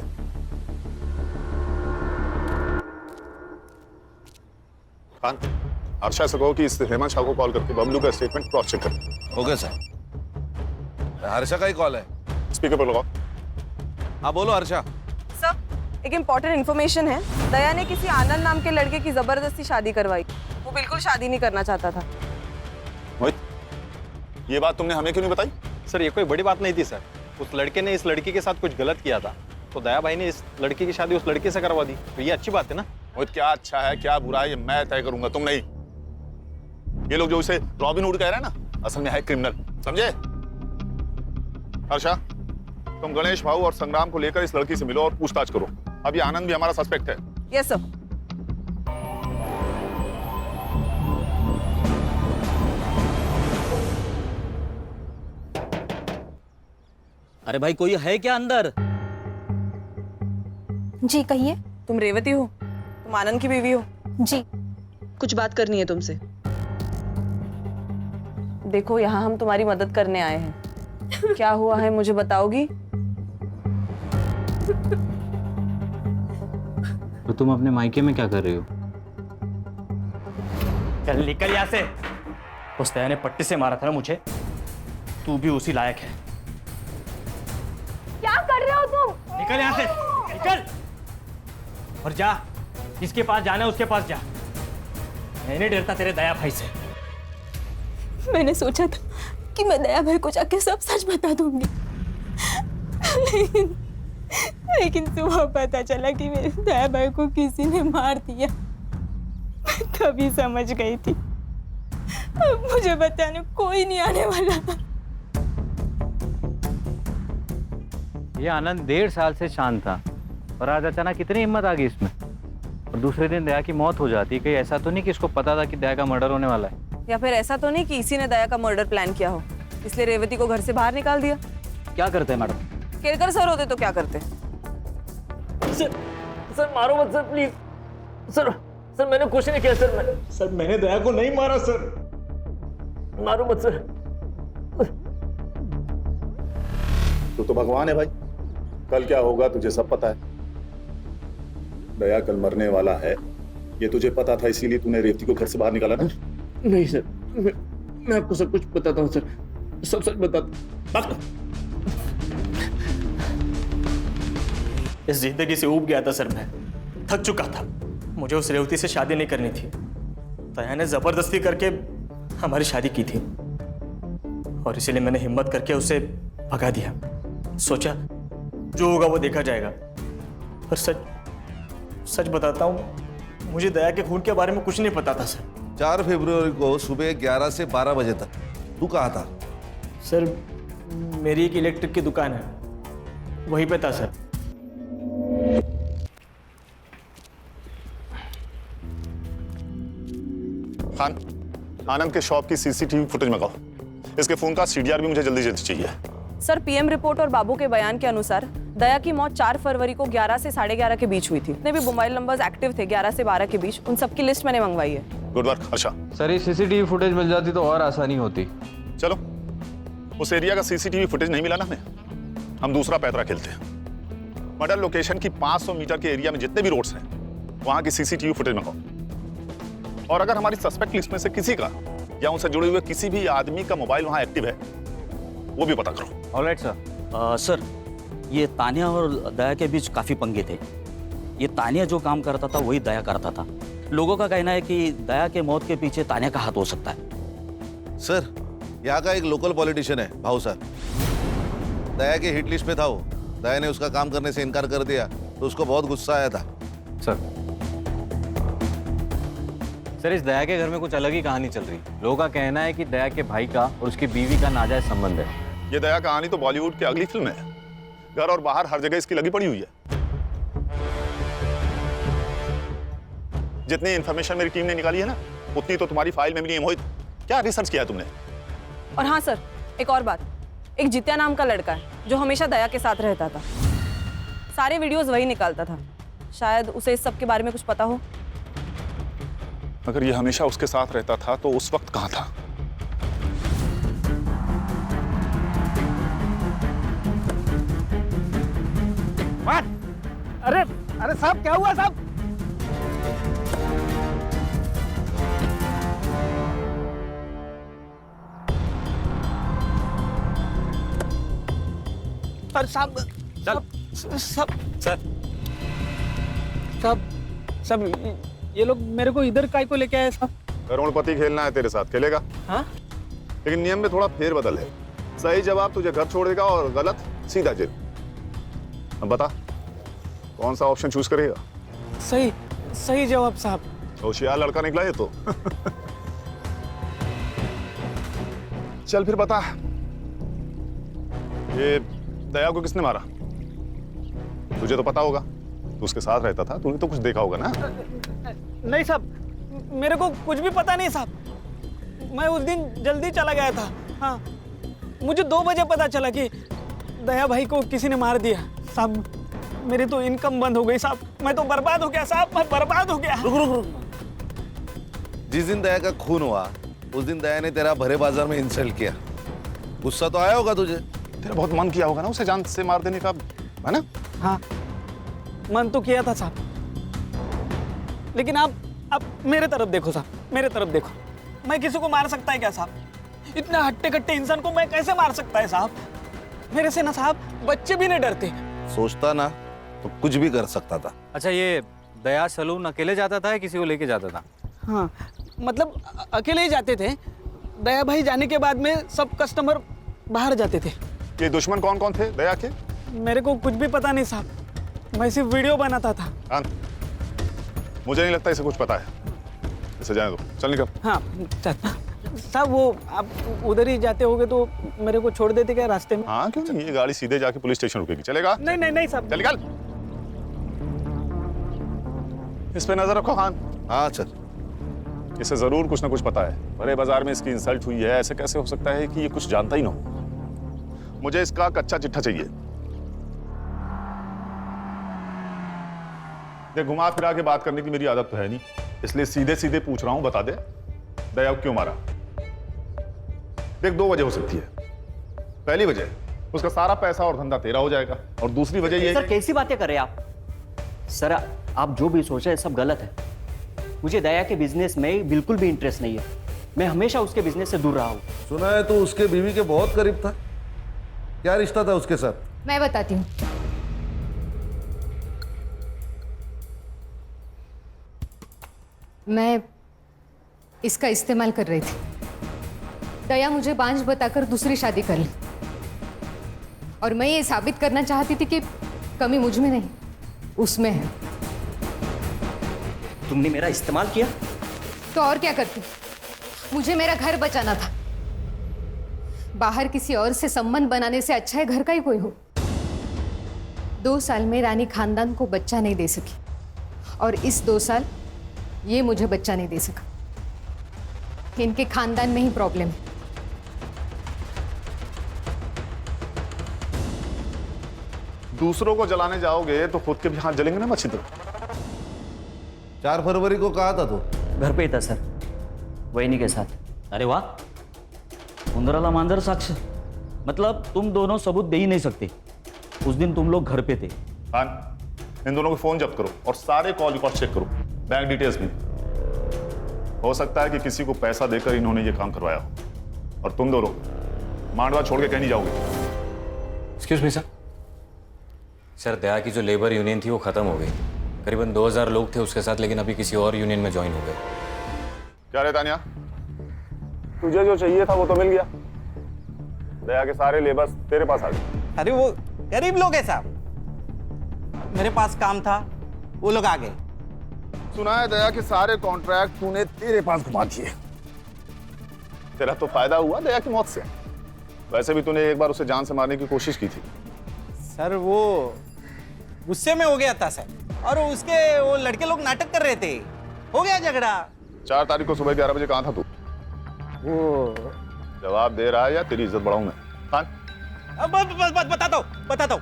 Speaker 8: खान, अर्षा से कहो कि इस हेमंत शाह को कॉल करके बबलू का स्टेटमेंट क्रॉस चेक कर।
Speaker 4: Okay sir. हर्षा का ही कॉल है।
Speaker 8: स्पीकर पर लगाओ।
Speaker 4: हाँ बोलो हर्षा।
Speaker 17: सर, एक इम्पोर्टेंट इन्फॉर्मेशन है। दया ने किसी आनंद नाम के लड़के की जबरदस्ती शादी करवाई। वो बिल्कुल शादी नहीं करना चाहता था।
Speaker 8: मोहित, ये बात तुमने हमें क्यों नहीं बताई?
Speaker 7: सर, ये कोई बड़ी बात नहीं थी सर। उस लड़के ने इस लड़की के साथ कुछ गलत किया था, तो दया भाई ने इस लड़की की शादी उस लड़के से करवा दी। तो ये अच्छी बात है ना?
Speaker 8: मोहित, क्या अच्छा है क्या बुरा है ये मैं तय करूंगा, तुम नहीं। ये लोग जो इसे रॉबिन हुड कह रहे हैं ना, असल में है क्रिमिनल, समझे? हर्षा, तुम गणेश भाऊ और संग्राम को लेकर इस लड़की से मिलो और पूछताछ करो। अब ये आनंद भी हमारा सस्पेक्ट है।
Speaker 17: Yes sir.
Speaker 14: अरे भाई, कोई है क्या अंदर?
Speaker 11: जी कहिए।
Speaker 17: तुम रेवती हो? तुम आनंद की बीवी हो?
Speaker 11: जी।
Speaker 17: कुछ बात करनी है तुमसे। देखो, यहाँ हम तुम्हारी मदद करने आए हैं। क्या हुआ है मुझे बताओगी?
Speaker 18: तो तुम अपने मायके में क्या कर रही हो?
Speaker 5: चल निकल यहाँ से। उस दया ने पट्टी से मारा था ना मुझे, तू भी उसी लायक है।
Speaker 6: क्या कर रहे हो तुम?
Speaker 5: निकल यहाँ से, निकल और जा। जिसके पास जाना है उसके पास जा। मैं नहीं डरता तेरे दया भाई से।
Speaker 6: मैंने सोचा था कि मैं दया भाई को जाके सब सच बता दूंगी, लेकिन सुबह पता चला कि मेरे दया भाई को किसी ने मार दिया। मैं तभी समझ गई थी अब मुझे बताने कोई नहीं आने वाला।
Speaker 2: ये आनंद 1.5 साल से शांत था और आज अचानक कितनी हिम्मत आ गई इसमें। और दूसरे दिन दया की मौत हो जाती। कहीं ऐसा तो नहीं कि इसको पता था कि दया का मर्डर होने वाला है?
Speaker 17: या फिर ऐसा तो नहीं कि इसी ने दया का मर्डर प्लान किया हो, इसलिए रेवती को घर से बाहर निकाल दिया?
Speaker 5: क्या करते हैं मैडम?
Speaker 17: केरकर सर होते तो क्या करते?
Speaker 13: सर मारो मत सर प्लीज। सर सर मैंने कुछ नहीं किया सर।
Speaker 9: सर मैंने दया को नहीं मारा सर।
Speaker 13: मारो मत सर।
Speaker 8: तू तो भगवान है भाई, कल क्या होगा तुझे सब पता है। दया कल मरने वाला है, ये तुझे पता था, इसीलिए तूने रेवती को घर से बाहर निकाला ना?
Speaker 13: नहीं सर, मैं आपको सब कुछ बताता हूँ सर, सब सच बताता। इस जिंदगी से ऊब गया था सर, मैं थक चुका था। मुझे उस रेवती से शादी नहीं करनी थी। दया ने जबरदस्ती करके हमारी शादी की थी और इसीलिए मैंने हिम्मत करके उसे भगा दिया। सोचा जो होगा वो देखा जाएगा। पर सच बताता हूँ, मुझे दया के खून के बारे में कुछ नहीं पता था सर।
Speaker 4: 4 फरवरी को सुबह 11 से 12 बजे तक तू कहाँ था?
Speaker 13: सर मेरी एक इलेक्ट्रिक की दुकान है, वहीं पे था सर।
Speaker 8: खान, आनंद के शॉप की सीसीटीवी फुटेज मंगाओ। इसके फोन का सीडीआर भी मुझे जल्दी जल्दी चाहिए।
Speaker 17: सर पीएम रिपोर्ट और बाबू के बयान के अनुसार दया की मौत 4 फरवरी को 11 से 11:30 के बीच हुई थी। जितने भी मोबाइल नंबर्स एक्टिव थे 11 से 12 के बीच, उन सबकी लिस्ट मैंने मंगवाई है।
Speaker 8: Good work Harsha.
Speaker 18: सर ये सीसीटीवी फुटेज मिल जाती तो और आसानी होती।
Speaker 8: चलो, उस एरिया का सीसीटीवी फुटेज नहीं मिला ना हमें, हम दूसरा पैतरा खेलते हैं। मर्डर लोकेशन की 500 मीटर के एरिया में जितने भी रोड्स हैं, वहां की सीसीटीवी फुटेज मंगाओ। और अगर हमारी सस्पेक्ट लिस्ट में से किसी का या उनसे जुड़े हुए किसी भी आदमी का मोबाइल वहां एक्टिव है, वो भी पता करो।
Speaker 5: Alright sir. सर ये तानिया और दया के बीच काफी पंगे थे। ये तानिया जो काम करता था वही दया करता था। लोगों का कहना है कि दया के मौत के पीछे तानिया का हाथ हो सकता है।
Speaker 4: सर यहाँ का एक लोकल पॉलिटिशियन है भाऊ सर, दया के हिट लिस्ट में था वो। दया ने उसका काम करने से इनकार कर दिया तो उसको बहुत गुस्सा आया था।
Speaker 18: सर इस दया के घर में कुछ अलग ही कहानी चल रही। लोगों का कहना है कि दया के भाई का और उसकी बीवी का नाजायज संबंध है।
Speaker 8: ये दया कहानी तो बॉलीवुड की अगली फिल्म है। घर और बाहर हर जगह इसकी लगी पड़ी हुई है। जितनी इंफॉर्मेशन मेरी टीम ने निकाली है ना, उतनी तो तुम्हारी फाइल में मिली है। मोहित, क्या रिसर्च किया तुमने?
Speaker 17: और हाँ सर, एक और बात, एक जित्या नाम का लड़का है जो हमेशा दया के साथ रहता था। सारे वीडियोस वही निकालता था। शायद उसे इस सब के बारे में कुछ पता हो।
Speaker 8: अगर ये हमेशा उसके साथ रहता था तो उस वक्त कहाँ था?
Speaker 9: अरे साहब, क्या हुआ साहब? अरे साहब
Speaker 13: ये लोग मेरे को इधर काय को लेके आए साहब?
Speaker 8: करोड़पति खेलना है तेरे साथ, खेलेगा?
Speaker 13: हाँ?
Speaker 8: लेकिन नियम में थोड़ा फेरबदल है। सही जवाब तुझे घर छोड़ेगा और गलत सीधा जेल। अब बता, कौन सा ऑप्शन चूज करेगा?
Speaker 13: सही जवाब साहब।
Speaker 8: होशियार लड़का निकला ये तो। चल फिर बता, ये दया को किसने मारा? तुझे तो पता होगा, तू उसके साथ रहता था, तूने तो कुछ देखा होगा ना?
Speaker 13: नहीं साहब, मेरे को कुछ भी पता नहीं साहब। मैं उस दिन जल्दी चला गया था। हाँ, मुझे 2 बजे पता चला कि दया भाई को किसी ने मार दिया साहब। मेरी तो इनकम बंद हो गई साहब। मैं तो बर्बाद हो गया साहब, मैं बर्बाद हो गया।
Speaker 4: रुक। जिस दिन दया का खून हुआ उस दिन दया ने तेरा भरे बाजार में इंसल्ट किया। गुस्सा तो आया होगा तुझे?
Speaker 8: तेरा बहुत मन किया होगा ना उसे जान से मार देने का, है ना?
Speaker 13: हाँ, मन तो किया था साहब। लेकिन आप मेरे तरफ देखो साहब, मेरे तरफ देखो। मैं किसी को मार सकता है क्या साहब? इतने हट्टे कट्टे इंसान को मैं कैसे मार सकता है साहब? मेरे से ना साहब बच्चे भी नहीं डरते।
Speaker 4: सोचता ना तो कुछ भी कर सकता था।
Speaker 18: अच्छा, ये दया सलून अकेले जाता था या किसी को लेके जाता था?
Speaker 13: हाँ, मतलब अकेले ही जाते थे। दया भाई जाने के बाद में सब कस्टमर बाहर जाते थे।
Speaker 8: ये दुश्मन कौन कौन थे दया के?
Speaker 13: मेरे को कुछ भी पता नहीं साहब, मैं सिर्फ वीडियो बनाता था।
Speaker 8: मुझे नहीं लगता इसे कुछ पता है। इसे जाने दो, चल निकल।
Speaker 13: हाँ साहब, वो आप उधर ही जाते होगे तो मेरे को छोड़ देते क्या रास्ते में?
Speaker 8: हाँ क्यों नहीं, ये गाड़ी सीधे जाके पुलिस स्टेशन रुकेगी, चलेगा?
Speaker 13: नहीं साहब।
Speaker 8: चल निकल। इस पे नजर रखो खान।
Speaker 4: हाँ चल।
Speaker 8: इसे जरूर कुछ ना कुछ पता है। बड़े बाजार में इसकी इंसल्ट हुई है, ऐसे कैसे हो सकता है कि ये कुछ जानता ही ना हो? मुझे इसका कच्चा चिट्ठा चाहिए। देख, घुमा फिरा के बात करने की मेरी आदत तो है नहीं, इसलिए सीधे सीधे पूछ रहा हूं, बता दे दया को क्यों मारा? देख, 2 वजह हो सकती है। पहली वजह, उसका सारा पैसा और धंधा तेरा हो जाएगा, और दूसरी वजह ये
Speaker 5: सर कैसी बातें कर रहे हैं आप? सर आप जो भी सोच रहे हैं सब गलत है। मुझे दया के बिजनेस में बिल्कुल भी इंटरेस्ट नहीं है। मैं हमेशा उसके बिजनेस से दूर रहा हूँ।
Speaker 4: सुना है तो उसके बीवी के बहुत करीब था, क्या रिश्ता था उसके साथ?
Speaker 11: मैं बताती हूँ। मैं इसका इस्तेमाल कर रही थी। दया मुझे बांझ बताकर दूसरी शादी कर ली, और मैं ये साबित करना चाहती थी कि कमी मुझ में नहीं उसमें है।
Speaker 5: तुमने मेरा इस्तेमाल किया?
Speaker 11: तो और क्या करती? मुझे मेरा घर बचाना था। बाहर किसी और से संबंध बनाने से अच्छा है घर का ही कोई हो। 2 साल में रानी खानदान को बच्चा नहीं दे सकी, और इस 2 साल ये मुझे बच्चा नहीं दे सका। इनके खानदान में ही प्रॉब्लम है।
Speaker 8: दूसरों को जलाने जाओगे तो खुद के भी हाथ जलेंगे ना मच्छिंद्र।
Speaker 4: 4 फरवरी को कहा था तो?
Speaker 5: घर पे ही था सर, वहीनी के साथ।
Speaker 18: अरे वाह, उंदराला मांजर साक्ष, मतलब तुम दोनों सबूत दे ही नहीं सकते। उस दिन तुम लोग घर पे थे।
Speaker 8: हाँ, इन दोनों के फोन जब्त करो और सारे कॉल रिकॉर्ड चेक करो, बैंक डिटेल्स भी। हो सकता है कि किसी को पैसा देकर इन्होंने ये काम करवाया हो, और तुम दोनों मांडवा छोड़ के कहीं नहीं जाओगे।
Speaker 18: Excuse me sir. सर दया की जो लेबर यूनियन थी वो खत्म हो गई। करीबन 2000 लोग थे उसके साथ, लेकिन अभी किसी और यूनियन में ज्वाइन हो गए।
Speaker 8: क्या रे तानिया, तुझे जो चाहिए था वो तो मिल गया। दया के सारे लेबर्स तेरे पास आ गए।
Speaker 19: अरे वो गरीब लोग हैं साहब, मेरे पास काम था, वो लोग आ गए।
Speaker 8: सुना है दया के सारे कॉन्ट्रैक्ट तूने तेरे पास घुमा दिए। तेरा तो फायदा हुआ दया की मौत से। वैसे भी तूने एक बार उसे जान से मारने की कोशिश की थी।
Speaker 19: सर वो गुस्से में हो गया था सर, और उसके वो लड़के लोग नाटक कर रहे थे, हो गया झगड़ा।
Speaker 8: 4 तारीख को सुबह 11 बजे कहाँ था तू?
Speaker 19: वो
Speaker 8: जवाब दे रहा है या तेरी इज्जत बढ़ाऊं मैं? खान,
Speaker 19: बताता हूँ।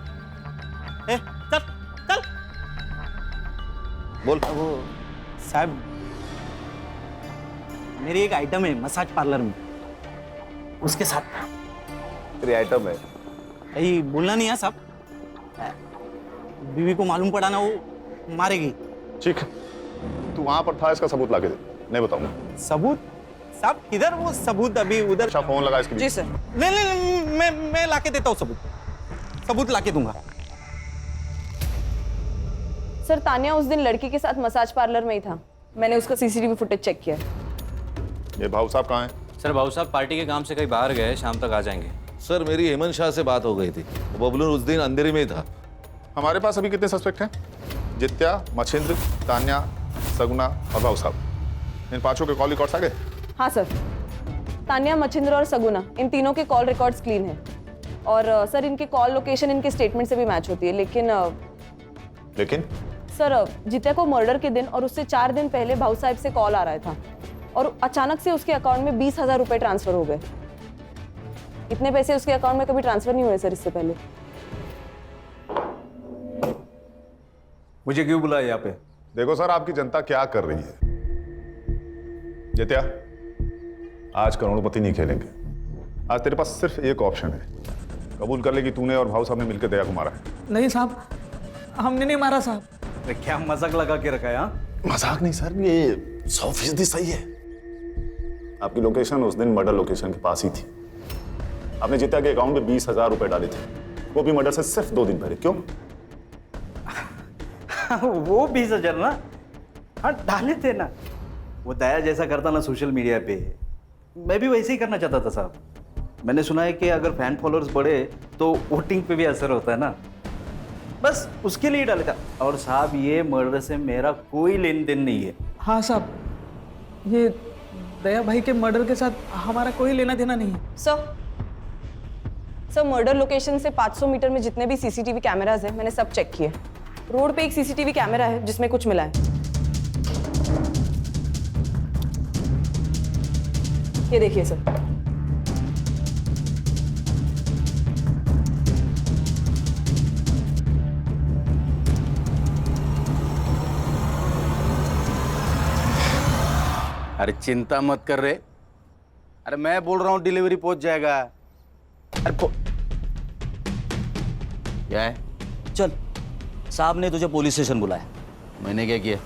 Speaker 19: चल चल
Speaker 4: बोल।
Speaker 19: वो साहब, मेरी एक आइटम है मसाज पार्लर में, उसके साथ।
Speaker 8: तेरी आइटम है?
Speaker 19: यही बोलना नहीं है साहब, बीवी को मालूम पड़ा ना वो मारेगी।
Speaker 8: ठीक है, तू वहां पर था, इसका सबूत लाके दे, नहीं बताऊंगा।
Speaker 19: सबूत? साहब किधर वो सबूत? अभी उधर।
Speaker 8: अच्छा, फोन लगा इसके लिए।
Speaker 19: जी सर। नहीं, मैं लाके देता हूँ सबूत लाके दूंगा।
Speaker 17: सर तानिया उस दिन लड़की के साथ मसाज पार्लर में ही था। मैंने उसका सीसीटीवी फुटेज चेक किया।
Speaker 8: ये भाऊ साहब कहाँ हैं?
Speaker 18: सर भाऊ साहब पार्टी के काम से कहीं बाहर गए, शाम तक आ जाएंगे।
Speaker 4: सर मेरी हेमंत शाह से बात हो गई थी, बबलू उस दिन अंधेरे में ही था।
Speaker 8: हमारे पास अभी कितने सस्पेक्ट हैं? जित्या, मच्छिंद्र, तान्या, सगुना और भाऊ साहब। इन 5 के कॉल रिकॉर्ड्स आ गए?
Speaker 17: हाँ सर, तान्या, मच्छिंद्र और सगुना, इन तीनों के कॉल रिकॉर्ड्स क्लीन है। और सर इनके कॉल लोकेशन इनके स्टेटमेंट से भी मैच होती है। लेकिन सर जित्या को मर्डर के दिन और उससे 4 दिन पहले भाऊ साहब से कॉल आ रहा था, और अचानक से उसके अकाउंट में 20,000 रुपए ट्रांसफर हो गए। इतने पैसे उसके अकाउंट में कभी ट्रांसफर नहीं हुए सर इससे पहले।
Speaker 2: मुझे क्यों बुलाया यहाँ पे?
Speaker 8: देखो सर, आपकी जनता क्या कर रही है। जित्या, आज करोड़पति नहीं खेलेंगे। आज तेरे पास सिर्फ एक ऑप्शन है, कबूल कर ले कि तूने और भाऊ साहब ने मिलकर दया को मारा है।
Speaker 19: नहीं साहब, हमने नहीं मारा साहब।
Speaker 2: क्या मजाक लगा के रखा है? हाँ,
Speaker 8: मजाक नहीं सर, ये 100% सही है। आपकी लोकेशन उस दिन मर्डर लोकेशन के पास ही थी। आपने जित्या के अकाउंट में 20,000 रुपए डाले थे, वो भी मर्डर से सिर्फ 2 दिन पहले। क्यों?
Speaker 2: वो 20,000 ना, हाँ डाले थे ना। वो दया जैसा करता ना सोशल मीडिया पे, मैं भी वैसे ही करना चाहता था साहब। मैंने सुना है कि अगर फैन फॉलोअर्स बढ़े तो वोटिंग पे भी असर होता है ना, बस उसके लिए डाले था। और साहब ये मर्डर से मेरा कोई लेन देन नहीं है।
Speaker 19: हाँ साहब, ये दया भाई के मर्डर के साथ हमारा कोई लेना देना नहीं है।
Speaker 17: सर मर्डर लोकेशन से 500 मीटर में जितने भी सीसीटीवी कैमराज हैं मैंने सब चेक किए। रोड पे एक सीसीटीवी कैमरा है जिसमें कुछ मिला है। ये देखिए सर।
Speaker 16: अरे चिंता मत कर रहे। अरे मैं बोल रहा हूँ डिलीवरी पहुंच जाएगा। अरे क्या है?
Speaker 3: चल, साहब ने तुझे पुलिस स्टेशन बुलाया। मैंने क्या किया?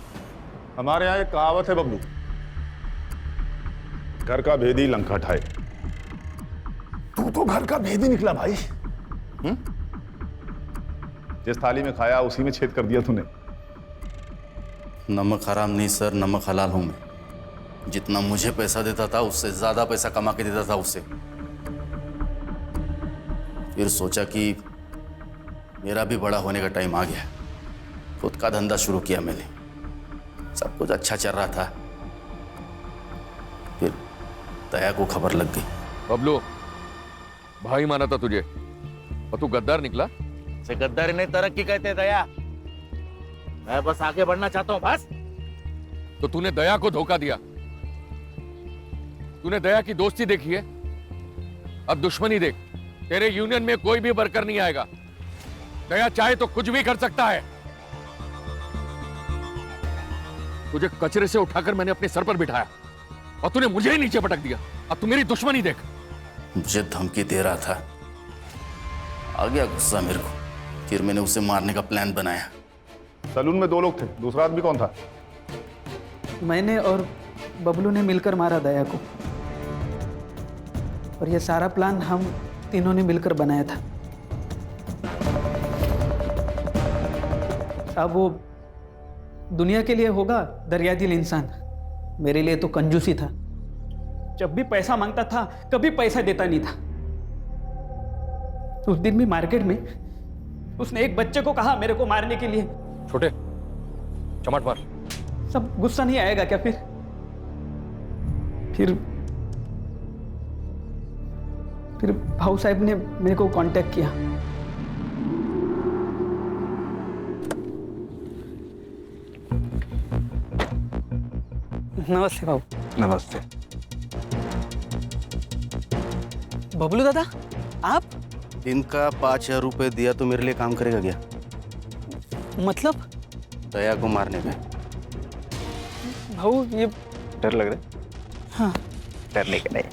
Speaker 8: हमारे यहाँ एक कहावत है बबलू, घर का भेदी लंका ठाए। तू तो घर का भेदी निकला भाई। जिस थाली में खाया उसी में छेद कर दिया तूने।
Speaker 16: नमक हराम नहीं सर, नमक हलाल हूं मैं। जितना मुझे पैसा देता था उससे ज्यादा पैसा कमा के देता था उससे। फिर सोचा कि मेरा भी बड़ा होने का टाइम आ गया। खुद का धंधा शुरू किया मैंने। सब कुछ अच्छा चल रहा था, फिर दया को खबर लग गई।
Speaker 1: बबलू, भाई माना था तुझे और तू गद्दार निकला।
Speaker 16: से गद्दारी नहीं, तरक्की कहते हैं दया। मैं बस आगे बढ़ना चाहता हूं बस।
Speaker 1: तो तूने दया को धोखा दिया। तूने दया की दोस्ती देखी है, अब दुश्मनी देख। तेरे यूनियन में कोई भी वर्कर नहीं आएगा। दया चाहे तो कुछ भी कर सकता है। तुझे कचरे से उठाकर मैंने अपने सर पर बिठाया और तूने मुझे ही नीचे पटक दिया। अब तू मेरी दुश्मनी देख।
Speaker 16: मुझे धमकी दे रहा था, आ गया गुस्सा मेरे को। फिर मैंने उसे मारने का प्लान बनाया।
Speaker 8: सलून में 2 लोग थे, दूसरा आदमी कौन था?
Speaker 20: मैंने और बबलू ने मिलकर मारा दया को, और ये सारा प्लान हम तीनों ने मिलकर बनाया था। अब वो दुनिया के लिए होगा दरिया दिल इंसान, मेरे लिए तो कंजूसी था। जब भी पैसा मांगता था कभी पैसा देता नहीं था। उस दिन भी मार्केट में उसने एक बच्चे को कहा मेरे को मारने के लिए।
Speaker 1: छोटे, चमाट मार।
Speaker 20: सब गुस्सा नहीं आएगा क्या? फिर भाऊ साहब ने मेरे को कांटेक्ट किया। नमस्ते भाऊ।
Speaker 2: नमस्ते।
Speaker 20: बबलू दादा, आप?
Speaker 16: दिन का 5,000 रुपए दिया तो मेरे लिए काम करेगा क्या?
Speaker 20: मतलब?
Speaker 16: दया को मारने में।
Speaker 20: भाऊ ये
Speaker 2: डर लग रहा है?
Speaker 20: हाँ।
Speaker 2: डरने का नहीं।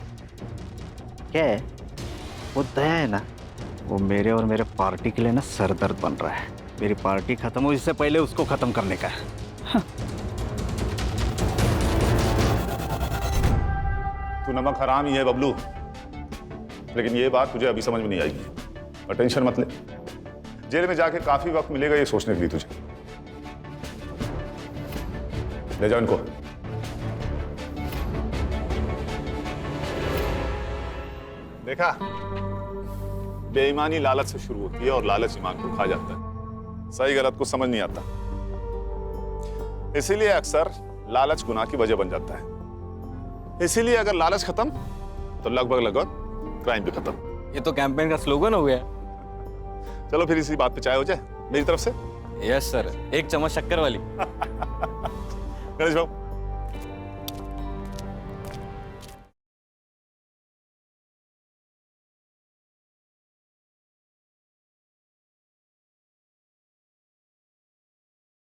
Speaker 2: क्या है? वो दया है ना, वो मेरे और मेरे पार्टी के लिए ना सरदर्द बन रहा है। मेरी पार्टी खत्म हो इससे पहले उसको खत्म करने का है।
Speaker 20: हाँ।
Speaker 8: तू नमक हराम ही है बबलू, लेकिन ये बात तुझे अभी समझ में नहीं आएगी। और टेंशन मत ले, जेल में जाके काफी वक्त मिलेगा ये सोचने के लिए तुझे। ले जाओ इनको। देखा, बेईमानी लालच से शुरू होती है और लालच ईमान को खा जाता है। सही गलत को समझ नहीं आता, इसीलिए अक्सर लालच गुनाह की वजह बन जाता है। इसीलिए अगर लालच खत्म तो लगभग क्राइम भी खत्म।
Speaker 18: ये तो कैंपेन का स्लोगन हो गया।
Speaker 8: चलो फिर इसी बात पे चाय हो जाए मेरी तरफ से।
Speaker 18: यस सर, 1 चम्मच शक्कर वाली।
Speaker 8: गणेश बाबू